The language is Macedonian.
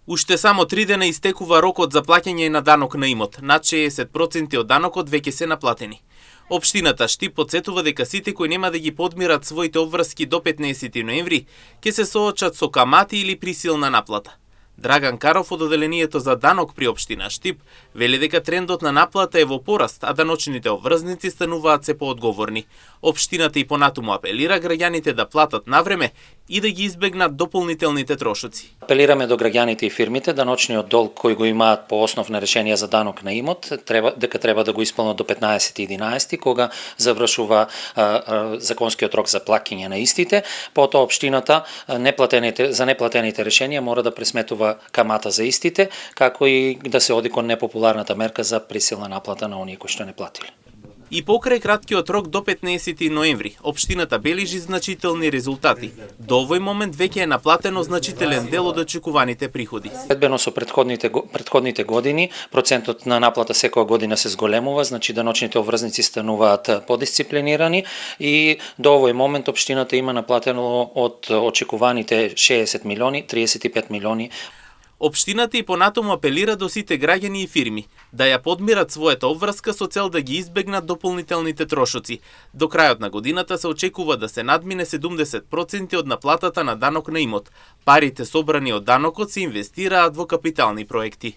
Уште само 3 дена истекува рокот за плаќање на данок на имот. Над 60% од данокот веќе се наплатени. Општината Штип потсетува дека сите кои нема да ги подмират своите обврски до 15 ноември ќе се соочат со камати или присилна наплата. Драган Каров од оделението за данок при општина Штип вели дека трендот на наплата е во пораст, а даночните обврзници стануваат се поодговорни. Општината и понатаму апелира граѓаните да платат навреме и да ги избегнат дополнителните трошоци. Апелираме до граѓаните и фирмите даночниот долг кој го имаат по основ на решение за данок на имот треба да го исполнат до 15.11 кога завршува законскиот рок за плаќање на истите. Потоа општината за неплатените решенија мора да пресметува камата за истите, како и да се оди кон непопуларната мерка за присилна наплата на оние кои што не платиле. И покрај краткиот рок до 15 ноември, општината бележи значителни резултати. До овој момент веќе е наплатено значителен дел од очекуваните приходи. Следбено со претходните години, процентот на наплата секоја година се зголемува, значи даночните обврзници стануваат подисциплинирани и до овој момент општината има наплатено од очекуваните 60 милиони, 35 милиони. Општината и понатаму апелира до сите граѓани и фирми да ја подмират својата обврска со цел да ги избегнат дополнителните трошоци. До крајот на годината се очекува да се надмине 70% од наплатата на данок на имот. Парите собрани од данокот се инвестираат во капитални проекти.